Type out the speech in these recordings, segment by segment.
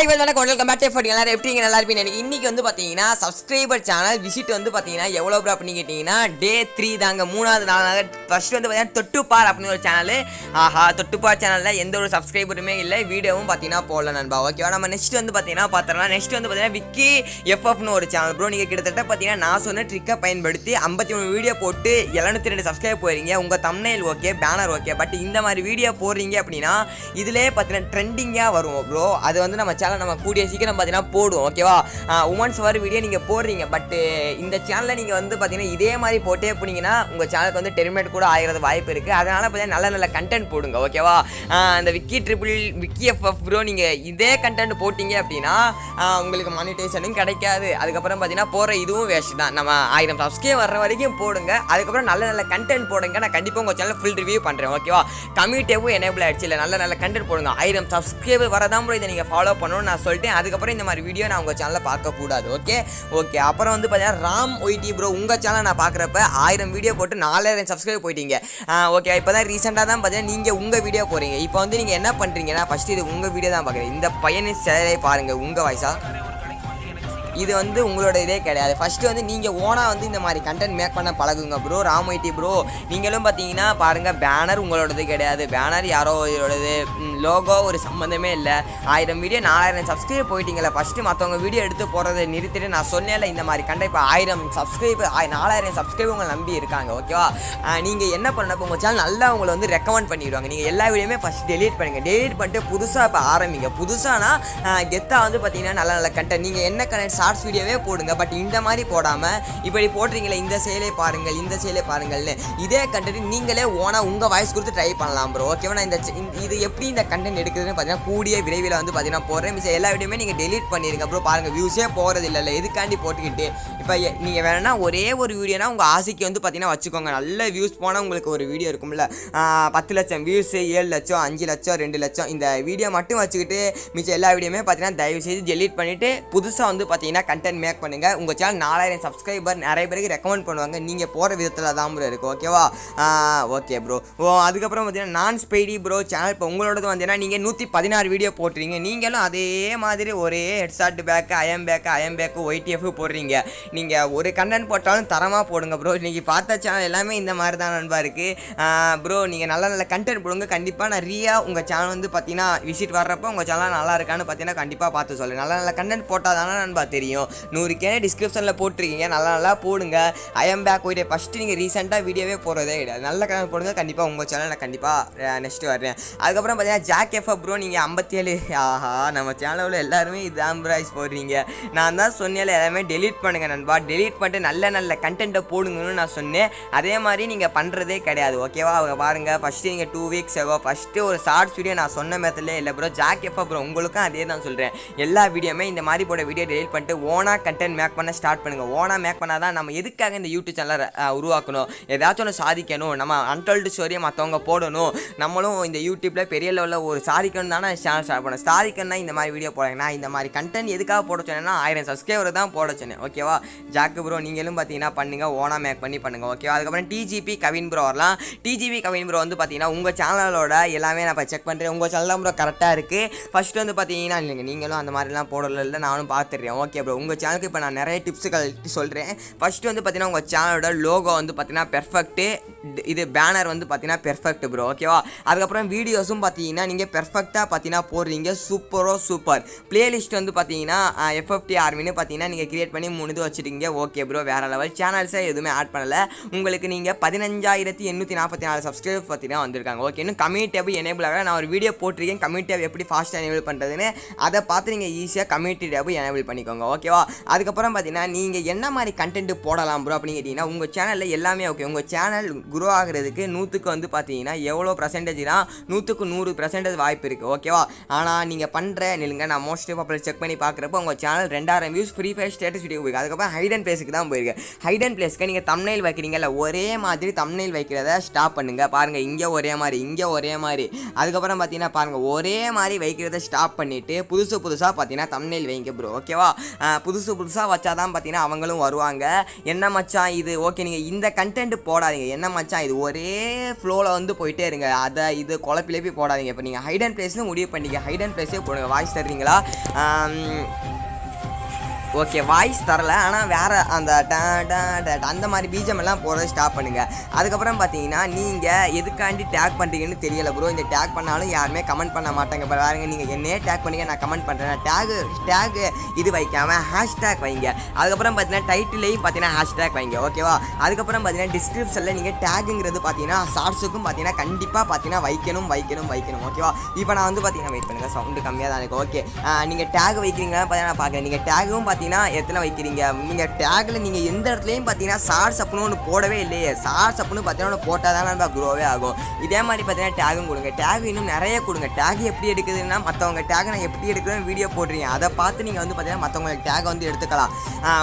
Welcome back to 𝗏𝗏T எல்லாரும் எப்படிங்க நல்லா இருப்பீங்க இன்னைக்கு வந்து பாத்தீங்கன்னா சப்ஸ்கிரைபர் சேனல் விசிட் வந்து பாத்தீங்கன்னா எவ்வளவு ப்ரோ அப்படி கேட்டீங்கன்னா டே 3 தாங்க மூணாவது நாளாக ஃபர்ஸ்ட் வந்து பாத்தீங்கன்னா 𝗏𝗏 அப்படி ஒரு சேனல் ஆஹா 𝗏𝗏 சேனல்ல எந்த ஒரு சப்ஸ்கிரைபருமே இல்ல வீடியோவும் பாத்தீங்கன்னா போடல நண்பா ஓகேவா நம்ம நெக்ஸ்ட் வந்து பாத்தீங்கன்னா பாத்தறலாம் நெக்ஸ்ட் வந்து பாத்தீங்கன்னா விக்கி FF னு ஒரு சேனல் ப்ரோ நீங்க கிட்டத்தட்ட பாத்தீங்கன்னா நான் சொன்ன ட்ரிக்கை பயன்படுத்தி 53 வீடியோ போட்டு 702 சப்ஸ்கிரைப் போறீங்க உங்க thumbnail okay banner okay but இந்த மாதிரி வீடியோ போடுறீங்க அப்படினா இதிலே பாத்தீங்கன்னா ட்ரெண்டிங்கா வரும் ப்ரோ அது வந்து நம்ம சேனல் நம்ம கூடிய சீக்கிரம் பாத்தீங்கன்னா போடுவோம் ஓகேவா உமன்ஸ் வர வீடியோ நீங்க போடுறீங்க பட் இந்த சேனல்ல நீங்க வந்து பாத்தீங்கன்னா இதே மாதிரி போட்டே போனீங்கன்னா உங்க சேனலுக்கு வந்து டெர்மினேட் கூட ஆகிறது வாய்ப்பு இருக்கு அதனால பாத்தீங்கன்னா நல்ல நல்ல கண்டென்ட் போடுங்க ஓகேவா அந்த விக்கி FF ப்ரோ நீங்க இதே கண்டென்ட் போட்டீங்க அப்படினா உங்களுக்கு மானிடைசேஷனும் கிடைக்காது அதுக்கப்புறம் பாத்தீங்கன்னா போற இதுவும் வேஸ்ட் தான் நம்ம 1000 சப்ஸ்கிரைப் வர்ற வரைக்கும் போடுங்க அதுக்கப்புறம் நல்ல நல்ல கண்டென்ட் போடுங்க நான் கண்டிப்பா உங்க சேனல் ஃபுல் ரிவ்யூ பண்றேன் ஓகேவா கம்யூனிட்டியும் எனேபிள் ஆயிடுச்சு இல்ல நல்ல நல்ல கண்டென்ட் போடுங்க 1000 சப்ஸ்கிரைப் வரதான் ப்ரோ இதை நீங்க ஃபாலோ பண்ணணும்னு நான் சொல்லிட்டேன் அதுக்கப்புறம் இந்த மாதிரி வீடியோ நான் உங்க சேனல்ல பார்க்க கூடாது ஓகே அப்புறம் வந்து பாத்தீங்கன்னா ராம் ஒய்டி ப்ரோ உங்க சேனல் நான் பார்க்கறப்ப 1000 வீடியோ போட்டு 4000 சப்ஸ்கிரைப் போயிட்டீங்க ஓகே இப்போதான் ரீசெண்டா தான் பாத்தீங்கன்னா நீங்க உங்க வீடியோ போறீங்க இப்போ வந்து நீங்க என்ன பண்றீங்கன்னா ஃபர்ஸ்ட் இது உங்க வீடியோ தான் பார்க்குறேன் இந்த பையனின் சேனலை பாருங்க உங்க வாய்ஸா இது வந்து உங்களோட இதே கிடையாது ஃபர்ஸ்ட் வந்து நீங்கள் ஓனாக வந்து இந்த மாதிரி கண்டென்ட் மேக் பண்ண பழகுங்க ப்ரோ ராமொய்டி ப்ரோ நீங்களும் பார்த்தீங்கன்னா பாருங்கள் பேனர் உங்களோடது கிடையாது பேனர் யாரோ இதோடது லோகோ ஒரு சம்மந்தமே இல்லை 1000 வீடியோ 4000 சப்ஸ்கிரைப் போயிட்டீங்களா ஃபஸ்ட்டு மற்றவங்க வீடியோ எடுத்து போகிறத நிறுத்திட்டு நான் சொன்னேன்ல இந்த மாதிரி கண்டென்ட் இப்போ 1000 சப்ஸ்கிரைப் 4000 சப்ஸ்கிரைப் உங்களை நம்பி இருக்காங்க ஓகேவா நீங்கள் என்ன பண்ணப்போ உங்கள் சேனல் நல்லா உங்களை வந்து ரெக்கமெண்ட் பண்ணிடுவாங்க நீங்கள் எல்லா வீடியோமே ஃபஸ்ட் டெலீட் பண்ணுங்கள் டெலீட் பண்ணிட்டு புதுசாக இப்போ ஆரம்பிங்க புதுசானா கெத்தாக வந்து பார்த்தீங்கன்னா நல்ல நல்ல கண்டென்ட் நீங்கள் என்ன கண்டென்ட் ஷார்ட்ஸ் வீடியோவே போடுங்க பட் இந்த மாதிரி போடாமல் இப்படி போடுறீங்களே இந்த செயலை பாருங்கள்னு இதே கண்டென்ட் நீங்களே ஓனா உங்கள் வாய்ஸ் கொடுத்து ட்ரை பண்ணலாம் ப்ரோ ஓகேவா நான் இது எப்படி இந்த கண்டென்ட் எடுக்குதுன்னு பார்த்தீங்கன்னா கூடிய விரைவில் வந்து பார்த்தீங்கன்னா போடுறேன் மிச்சம் எல்லா வீடியோமே நீங்கள் டெலீட் பண்ணிடுங்க ப்ரோ பாருங்கள் வியூஸே போகிறது இல்லை எதுக்காண்டி போட்டுக்கிட்டு இப்போ நீங்கள் வேணும்னா ஒரே ஒரு வீடியோனா உங்கள் ஆசைக்கு வந்து பார்த்தீங்கன்னா வச்சுக்கோங்க நல்ல வியூஸ் போனால் உங்களுக்கு ஒரு வீடியோ இருக்கும்ல 10 லட்சம் வியூஸ் 7 லட்சம் 5 லட்சம் 2 லட்சம் இந்த வீடியோ மட்டும் வச்சுக்கிட்டு மிச்சம் எல்லா வீடியோமே பார்த்தீங்கன்னா தயவு செய்து டெலீட் பண்ணிவிட்டு புதுசாக வந்து பார்த்தீங்கன்னா கண்டென்ட் மேக் பண்ணுங்கள் உங்கள் சேனல் 4000 சப்ஸ்கிரைபர் நிறைய பேருக்கு ரெக்கமெண்ட் பண்ணுவாங்க நீங்கள் போகிற விதத்தில் தான் ப்ரோ இருக்குது ஓகேவா ஓகே ப்ரோ அதுக்கப்புறம் பார்த்தீங்கன்னா நான் ஸ்பைடி ப்ரோ சேனல் இப்போ உங்களோடது வந்தீங்கன்னா நீங்கள் 116 வீடியோ போட்டுறீங்க நீங்களும் அதே மாதிரி ஒரே 𝗏𝗏𝗵𝗏𝗏 𝗏𝗵𝗏𝗏 𝗏𝗏𝗏𝗏 போடுறீங்க நீங்கள் ஒரு கண்டென்ட் போட்டாலும் தரமாக போடுங்க ப்ரோ இன்றைக்கி பார்த்த சேனல் எல்லாமே இந்த மாதிரி தான் நண்பா இருக்குது ப்ரோ நீங்கள் நல்ல நல்ல கண்டென்ட் போடுங்க கண்டிப்பாக நான் உங்கள் சேனல் வந்து பார்த்தீங்கன்னா விசிட் வர்றப்போ உங்கள் சேனல் நல்லா இருக்கான்னு பார்த்தீங்கன்னா கண்டிப்பாக பார்த்து சொல்லுங்கள் நல்ல நல்ல கண்டென்ட் போட்டால் தானே நண்பா தெரியும் 100K டிஸ்கிரிப்ஷனில் போட்டிருக்கீங்க நல்லா போடுங்க 𝗏𝗵𝗏𝗏𝗏 ஃபஸ்ட்டு நீங்கள் ரீசெண்டாக வீடியோவே போடுறதே கிடையாது நல்ல கண்டென்ட் போடுங்க கண்டிப்பாக உங்கள் சேனல் நான் கண்டிப்பாக நெக்ஸ்ட் வரேன் அதுக்கப்புறம் பார்த்தீங்கன்னா ஜாக் FF ப்ரோ நீங்கள் 57 ஆஹா நம்ம சேனலில் எல்லாருமே இதான் ப்ரைஸ் போடுறீங்க நான் தான் சொன்னேன் எல்லாமே டெலீட் பண்ணுங்கள் நண்பா டெலீட் பண்ணிட்டு நல்ல கண்டென்ட்டை போடுங்கன்னு நான் சொன்னேன் அதே மாதிரி நீங்கள் பண்ணுறதே கிடையாது ஓகேவா அவங்க பாருங்கள் ஃபஸ்ட்டு நீங்கள் 2 வீக்ஸ் ஆகோ ஃபஸ்ட்டு ஒரு ஷார்ட்ஸ் வீடியோ நான் சொன்ன மேத்திலே இல்லை ப்ரோ ஜாக் FF ப்ரோ உங்களுக்கும் அதே தான் சொல்கிறேன் எல்லா வீடியோமே இந்த மாதிரி போட வீடியோ டெலீட் பண்ணிட்டு ஓனாக கண்டென்ட் மேக் பண்ண ஸ்டார்ட் பண்ணுங்கள் ஓனாக மேக் பண்ணால் தான் நம்ம எதுக்காக இந்த யூடியூப் சேனலை உருவாக்கணும் ஏதாச்சும் ஒன்று சாதிக்கணும் நம்ம அன்டோல்டு ஸ்டோரியை மற்றவங்க போடணும் நம்மளும் இந்த யூடியூப்பில் பெரிய லெவலில் ஒரு சாதிக்கணும் தானே சேனல் ஸ்டார்ட் பண்ணேன் சாதிக்கணும்னா இந்த மாதிரி வீடியோ போடுறேன் நான் இந்த மாதிரி கண்டென்ட் எதுக்காக போட சொன்னேன்னா 1000 சப்ஸ்கிரைபர் தான் போட சொன்னேன் ஓகேவா ஜாக்கு ப்ரோ நீங்களும் பார்த்தீங்கன்னா பண்ணுங்கள் ஓனாக மேக் பண்ணுங்கள் ஓகேவா அதுக்கப்புறம் TGP கவின் ப்ரோ வரலாம் TGP கவின் ப்ரோ வந்து பார்த்தீங்கன்னா உங்கள் சேனலோட எல்லாமே நான் இப்போ செக் பண்ணுறேன் உங்கள் சேனல் தான் ப்ரோ கரெக்டாக இருக்குது ஃபஸ்ட்டு வந்து பார்த்தீங்கன்னா இல்லைங்க நீங்களும் அந்த மாதிரிலாம் போடல இல்லை நானும் பார்த்துடுறேன் ஓகே ப்ரோ உங்கள் சேனலுக்கு இப்போ நான் நிறைய டிப்ஸுகள் சொல்கிறேன் ஃபஸ்ட்டு வந்து பார்த்தீங்கன்னா உங்கள் சேனலோட லோகோ வந்து பார்த்தீங்கன்னா பெர்ஃபெக்ட்டு இது பேனர் வந்து பார்த்தீங்கன்னா பெர்ஃபெக்ட் ப்ரோ ஓகேவா அதுக்கப்புறம் வீடியோஸும் பார்த்தீங்கன்னா நீங்கள் பெர்ஃபெக்டாக பார்த்தீங்கன்னா போடுறீங்க சூப்பர் பிளேலிஸ்ட் வந்து பார்த்தீங்கன்னா FFT ஆர்மின்னு பார்த்தீங்கன்னா நீங்கள் கிரியேட் பண்ணி 3 இது வச்சுருக்கீங்க ஓகே ப்ரோ வேறு லெவல் சேனல்ஸை எதுவுமே ஆட் பண்ணலை உங்களுக்கு நீங்கள் 15844 சப்ஸ்கிரைபர் பார்த்தீங்கன்னா வந்திருக்காங்க ஓகே இன்னும் கம்யூனிட்டி எனேபிள் ஆக நான் ஒரு வீடியோ போட்டிருக்கேன் கம்யூனிட்டி எப்படி ஃபாஸ்ட்டாக எனேபிள் பண்ணுறதுன்னு அதை பார்த்து நீங்கள் ஈஸியாக கம்யூனிட்டி டேப் எனேபிள் பண்ணிக்கோங்க ஓகேவா அதுக்கப்புறம் பார்த்தீங்கன்னா நீங்கள் என்ன மாதிரி கண்டென்ட் போடலாம் ப்ரோ அப்படின்னு கேட்டிங்கன்னா உங்கள் சேனலில் எல்லாமே ஓகே உங்கள் சேனல் குரோ ஆகிறதுக்கு 100க்கு வந்து பார்த்தீங்கன்னா எவ்வளோ பர்சன்டேஜ்னா 100க்கு 100% வாய்ப்பு இருக்குது ஓகேவா ஆனால் நீங்கள் பண்ணுற நிலுங்க நான் மோஸ்ட் பாப்புலர் செக் பண்ணி பார்க்குறப்போ உங்கள் channel 2000 views free fire status video போயிருக்கு அதுக்கப்புறம் ஹைடன் பிளேஸுக்கு தான் போயிருக்கு ஹைடன் பிளேஸ்க்கு நீங்கள் தம்ப்நெயில் வைக்கிறீங்கல்ல ஒரே மாதிரி தம்ப்நெயில் வைக்கிறத ஸ்டாப் பண்ணுங்கள் பாருங்கள் இங்கே ஒரே மாதிரி அதுக்கப்புறம் பார்த்தீங்கன்னா பாருங்கள் ஒரே மாதிரி வைக்கிறத ஸ்டாப் பண்ணிவிட்டு புதுசாக பார்த்தீங்கன்னா தம்ப்நெயில் வைங்க ப்ரோ ஓகேவா புதுசாக வச்சா தான் பார்த்தீங்கன்னா அவங்களும் வருவாங்க என்ன மச்சான் இது ஓகே நீங்கள் இந்த கண்டென்ட் போடாதீங்க என்ன மச்சான் இது ஒரே ஃப்ளோவில் வந்து போயிட்டே இருங்க அதை இது குழப்பிலேப்பி போடாதீங்க இப்போ நீங்கள் ஹைட் அண்ட் ப்ளேஸ்னு முடிவு பண்ணிங்க, ஹைட் அண்ட் ப்ளேஸே போடுங்க. வாய்ஸ் தர்றீங்களா? ஓகே, வாய்ஸ் தரல, ஆனால் வேறு அந்த அந்த மாதிரி பீஜமெல்லாம் போகிறத ஸ்டாப் பண்ணுங்கள். அதுக்கப்புறம் பார்த்தீங்கன்னா நீங்கள் எதுக்காண்டி டேக் பண்ணுறீங்கன்னு தெரியலை ப்ரோ. இந்த டேக் பண்ணாலும் யாருமே கமெண்ட் பண்ண மாட்டாங்க. இப்போ பாருங்க, நீங்கள் என்னையே டேக் பண்ணிங்க, நான் கமெண்ட் பண்ணுறேன். டேகு இது வைக்காமல் ஹேஷ்டேக் வைங்க. அதுக்கப்புறம் பார்த்தீங்கன்னா டைட்டிலையும் பார்த்தீங்கன்னா ஹேஷ்டேக் வைங்க. ஓகேவா? அதுக்கப்புறம் பார்த்தீங்கன்னா டிஸ்கிரிப்ஷனில் நீங்கள் டேகுங்கிறது பார்த்தீங்கன்னா ஷார்ட்ஸுக்கும் பார்த்தீங்கன்னா கண்டிப்பாக பார்த்தீங்கன்னா வைக்கணும். ஓகேவா? இப்போ நான் வந்து பார்த்தீங்கன்னா வெயிட் பண்ணுங்கள், சவுண்டு கம்மியாக தான் இருக்குது. ஓகே, நீங்கள் டேக் வைக்கிறீங்களா பார்த்தீங்கன்னா நான் பார்க்குறேன். நீங்கள் டேகும் பார்த்தீங்கன்னா எத்தனை வைக்கிறீங்க? நீங்கள் டேக்கில் நீங்கள் எந்த இடத்துலையும் பார்த்தீங்கன்னா ஷார்ட்ஸ் அப்புன்னு ஒன்று போடவே இல்லையே. ஷார்ட்ஸ் அப்புன்னு பார்த்தீங்கன்னா ஒன்று போட்டால் தான் நம்ம க்ரோவே ஆகும். இதே மாதிரி பார்த்தீங்கன்னா டேகும் கொடுங்க. டேக் இன்னும் நிறைய கொடுங்க. டேக் எப்படி எடுக்குதுன்னா, மற்றவங்க டேக் நான் எப்படி எடுக்கிறேன்னு வீடியோ போடுறீங்க, அதை பார்த்து நீங்கள் வந்து பார்த்தீங்கன்னா மற்றவங்களுக்கு டேக் வந்து எடுத்துக்கலாம்.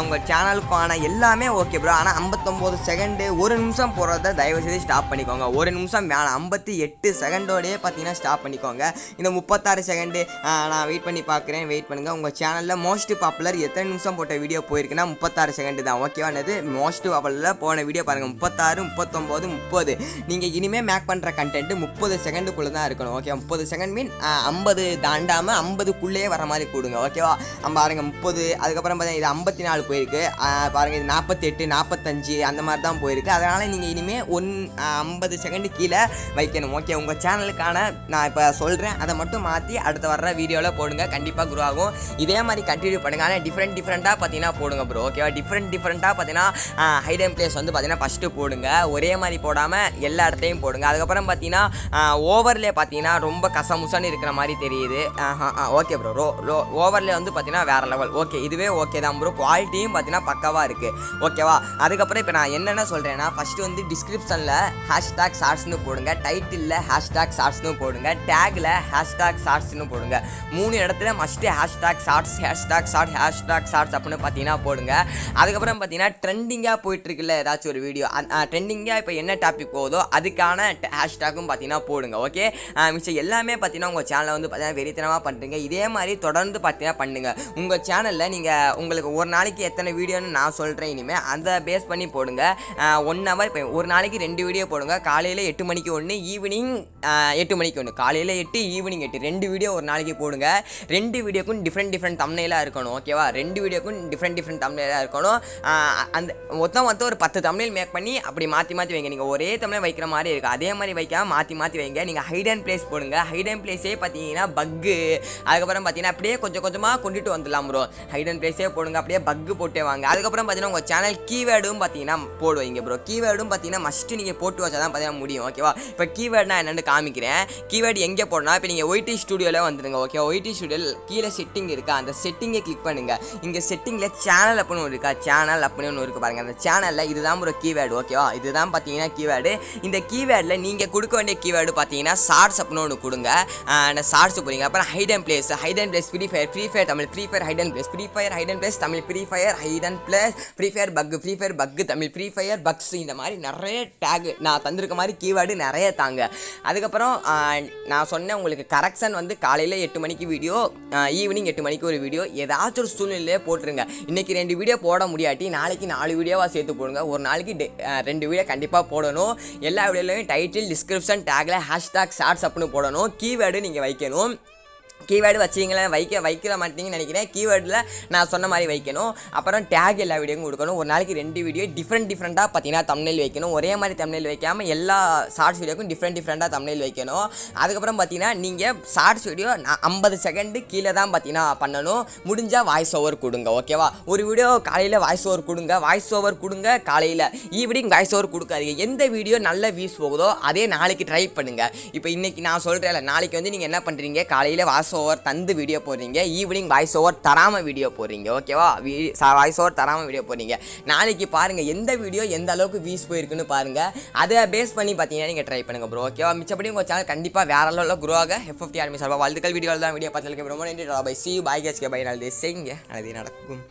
உங்கள் சேனலுக்கான எல்லாமே ஓகே ப்ரோ. ஆனால் 59 செகண்டு 1 நிமிஷம் போடுறத தயவுசெய்து ஸ்டாப் பண்ணிக்கோங்க. 1 நிமிஷம் வேணாம், 58 செகண்டோடையே பார்த்தீங்கன்னா ஸ்டாப் பண்ணிக்கோங்க. இந்த 36 செகண்டு நான் வெயிட் பண்ணி பார்க்குறேன். வெயிட் பண்ணுங்கள். உங்கள் சேனலில் மோஸ்ட் பாப்புலர் எத்தனை நிமிஷம் போட்ட வீடியோ போயிருக்குன்னா 36 செகண்டு தான். ஓகேவானது மோஸ்ட் பாப்புலரில் போன வீடியோ பாருங்கள், 36, 39, 30. நீங்கள் இனிமேல் மேக் பண்ணுற கண்டென்ட் 30 செகண்டுக்குள்ளே தான் இருக்கணும். ஓகே, 30 செகண்ட் மீன் 50 தாண்டாமல் 50க்குள்ளேயே வர மாதிரி கொடுங்க. ஓகேவா? பாருங்க 30, அதுக்கப்புறம் பார்த்தீங்கன்னா இது 54 போயிருக்கு. பாருங்கள் இது 48, 45 அந்த மாதிரி தான் போயிருக்கு. அதனால் நீங்கள் இனிமேல் 50 செகண்டு கீழே வைக்கணும். ஓகே, உங்கள் சேனலுக்கான நான் இப்போ சொல்கிறேன், அதை மட்டும் மாற்றி அடுத்த வர்ற வீடியோவில் போடுங்க. கண்டிப்பாக குரோ ஆகும். இதே மாதிரி கண்டினியூ பண்ணுங்கள். ஆனால் டிஃப்ரெண்ட்டாக பார்த்தீங்கன்னா போடுங்க ப்ரோ. ஓகேவா? டிஃப்ரெண்ட்டாக பார்த்தீங்கன்னா ஹைட் அண்ட் ப்ளேஸ் வந்து பார்த்தீங்கன்னா ஃபஸ்ட்டு போடுங்க. ஒரே மாதிரி போடாமல் எல்லா இடத்தையும் போடுங்க. அதுக்கப்புறம் பார்த்தீங்கன்னா ஓவர்லே பார்த்தீங்கன்னா ரொம்ப கசமுசன்னு இருக்கிற மாதிரி தெரியுது. ஓகே ப்ரோ, ஓவர்லே வந்து பார்த்தீங்கன்னா வேறு லெவல். ஓகே, இதுவே ஓகே தான் ப்ரோ. குவாலிட்டியும் பார்த்தீங்கன்னா பக்காவாக இருக்குது. ஓகேவா? அதுக்கப்புறம் இப்போ நான் என்னென்ன சொல்கிறேன்னா, ஃபஸ்ட்டு வந்து டிஸ்கிரிப்ஷனில் ஹேஷ்டாக் ஷார்ட்ஸ்னு போடுங்க, டைட்டிலில் ஹேஷ்டாக் ஷார்ட்ஸ்னு போடுங்க, டேக்கில் ஹேஷ்டாக் ஷார்ட்ஸ்னு போடுங்க. 3 இடத்துல மஸ்ட்டு ஹேஷ்டாக் ஷார்ட்ஸ் அப்படின்னு பார்த்தீங்கன்னா போடுங்க. அதுக்கப்புறம் பார்த்தீங்கன்னா ட்ரெண்டிங்காக போயிட்டுருக்குல்ல ஏதாச்சும் ஒரு வீடியோ, ட்ரெண்டிங்காக இப்போ என்ன டாபிக் போகுதோ அதுக்கான ஹேஷ்டாக்கும் பார்த்தீங்கன்னா போடுங்க. ஓகே, மிச்சம் எல்லாமே பார்த்தீங்கன்னா உங்கள் சேனலை வந்து பார்த்தீங்கன்னா வெறித்தனமாக பண்ணுறீங்க. இதே மாதிரி தொடர்ந்து பார்த்தீங்கன்னா பண்ணுங்கள். உங்கள் சேனலில் நீங்கள் உங்களுக்கு ஒரு நாளைக்கு எத்தனை வீடியோன்னு நான் சொல்கிறேன். இனிமேல் அதை பேஸ் பண்ணி போடுங்க. 1 ஹவர் இப்போ ஒரு நாளைக்கு 2 வீடியோ போடுங்க. காலையில் 8 மணிக்கு 1, ஈவினிங் 8 மணிக்கு 1. காலையில் 8, ஈவினிங் 8, 2 வீடியோ ஒரு நாளைக்கு போடுங்க. 2 வீடியோக்கும் டிஃப்ரெண்ட் தம்ப்நெயிலாக இருக்கணும். ஓகேவா? 2 வீடியோக்கும் டிஃப்ரெண்ட் தம்ப்நெயிலாக இருக்கணும். அந்த மொத்தம் ஒரு 10 தம்ப்நெயில் மேக் பண்ணி அப்படி மாற்றி வைங்க. நீங்கள் ஒரே தம்ப்நெயில் வைக்கிற மாதிரி இருக்குது. அதே மாதிரி வைக்காமல் மாற்றி வைங்க. நீங்கள் ஹைட் அண்ட் ப்ளேஸ் போடுங்க. ஹைட் அண்ட் ப்ளேஸே பார்த்தீங்கன்னா பக்கு, அதுக்கப்புறம் பார்த்தீங்கன்னா அப்படியே கொஞ்சமாக கொண்டுட்டு வந்துடலாம் ப்ரோ. ஹைட் அண்ட் ப்ளேஸே போடுங்க, அப்படியே பக்கு போட்டே வாங்க. அதுக்கப்புறம் பார்த்தீங்கன்னா உங்கள் சேனல் கீவேர்டும் பார்த்தீங்கன்னா போடுவீங்க ப்ரோ. கீவேர்டும் பார்த்தீங்கன்னா மஸ்ட்டு நீங்கள் போட்டு வச்சா தான் பார்த்தீங்கன்னா முடியும். ஓகேவா? இப்போ கீவேர்ட்னா என்னென்னு காமிக்கிறேன். கீவேர்டு எங்கே போடணும்? இப்போ நீங்கள் ஒய்டி ஸ்டுடியோவில் வந்துடுங்க. ஓகே, ஒய்டி ஸ்டுடியோவில் கீழே செட்டிங் இருக்கா, அந்த செட்டிங்கை கிளிக் பண்ணுங்கள். இங்கே செட்டிங்கில் சேனல் அப்படின்னு ஒன்று இருக்கா, சேனல் அப்படின்னு ஒன்று இருக்குது பாருங்கள். அந்த சேனலில் இதுதான் ஒரு கீவேர்டு. ஓகேவா? இதுதான் பார்த்தீங்கன்னா கீவேர்டு. இந்த கீவேர்டில் நீங்கள் கொடுக்க வேண்டிய கீவேர்டு பார்த்தீங்கன்னா ஷார்ட்ஸ் அப்படின்னு ஒன்று கொடுங்க. அந்த ஷார்ட்ஸ் போடுங்க. அப்புறம் hide and place free fire Tamil, free fire hide and place, free fire hide and place Tamil, free fire hide and place, free fire பக்கு தமிழ், ஃப்ரீ ஃபயர் பக்ஸ். இந்த மாதிரி நிறைய டேக் நான் தந்திருக்க மாதிரி கீவேர்டு நிறைய தாங்க. அதுக்கப்புறம் நான் சொன்னேன் உங்களுக்கு கரெக்ஷன் வந்து காலையில் 8 மணிக்கு வீடியோ, ஈவினிங் 8 மணிக்கு ஒரு வீடியோ. ஏதாச்சும் ஒரு சூழ்நிலையிலே போட்டுருங்க. இன்றைக்கி 2 வீடியோ போட முடியாட்டி நாளைக்கு 4 வீடியோவாக சேர்த்து போடுங்க. ஒரு நாளைக்கு 2 வீடியோ கண்டிப்பாக போடணும். எல்லா வீடியோலையும் டைட்டில், டிஸ்கிரிப்ஷன், டேக்கில் ஹேஷ்டாக் ஷார்ட்ஸ் அப்படின்னு போடணும். கீவேர்டு நீங்கள் வைக்கணும். கீவேர்டு வச்சிங்களே வைக்கிற மாட்டீங்கன்னு நினைக்கிறேன். கீவேர்டில் நான் சொன்ன மாதிரி வைக்கணும். அப்புறம் டேக் எல்லா வீடியோவும் கொடுக்கணும். ஒரு நாளைக்கு 2 வீடியோ டிஃப்ரெண்ட்டாக பார்த்தீங்கன்னா தம்ப்நெயில் வைக்கணும். ஒரே மாதிரி தம்ப்நெயில் வைக்காமல் எல்லா ஷார்ட்ஸ் வீடியோக்கும் டிஃப்ரெண்ட்டாக தம்ப்நெயில் வைக்கணும். அதுக்கப்புறம் பார்த்தீங்கன்னா நீங்கள் ஷார்ட்ஸ் வீடியோ 50 செகண்டு கீழே தான் பார்த்தீங்கன்னா பண்ணணும். முடிஞ்சால் வாய்ஸ் ஓவர் கொடுங்க. ஓகேவா? ஒரு வீடியோ காலையில் வாய்ஸ் ஓவர் கொடுங்க. காலையில், ஈவினிங் வாய்ஸ் ஓவர் கொடுக்காதீங்க. எந்த வீடியோ நல்ல வியூஸ் போகுதோ அதே நாளைக்கு ட்ரை பண்ணுங்கள். இப்போ இன்றைக்கி நான் சொல்கிறேன்ல, நாளைக்கு வந்து நீங்கள் என்ன பண்ணுறீங்க, காலையில் வாய்ஸ் ஓவர் தந்து வீடியோ போடுறீங்க, ஈவினிங் வாய்ஸ் ஓவர் தராமல் வீடியோ போடுறீங்க. ஓகேவா? வாய்ஸ் ஓவர் தராமல் வீடியோ போடுறீங்க. நாளைக்கு பாருங்கள் எந்த வீடியோ எந்த அளவுக்கு வியூஸ் போயிருக்குன்னு பாருங்கள். அதை பேஸ் பண்ணி பார்த்தீங்கன்னா நீங்கள் ட்ரை பண்ணுங்கள் ப்ரோ. ஓகேவா? மிச்சப்படி உங்கள் சேனல் கண்டிப்பாக வேற லெவலில் குரோ ஆக FFT ஆர்மி சார்பாக வாழ்த்துக்கள். வீடியோவில் தான் வீடியோ பார்த்துருக்கு ரொம்ப நன்றி. 𝗨𝗧𝗵𝗀 𝗨𝗧𝗵𝗀 𝗨𝗧𝗵𝗀 செய்யுங்க, அது நடக்கும்.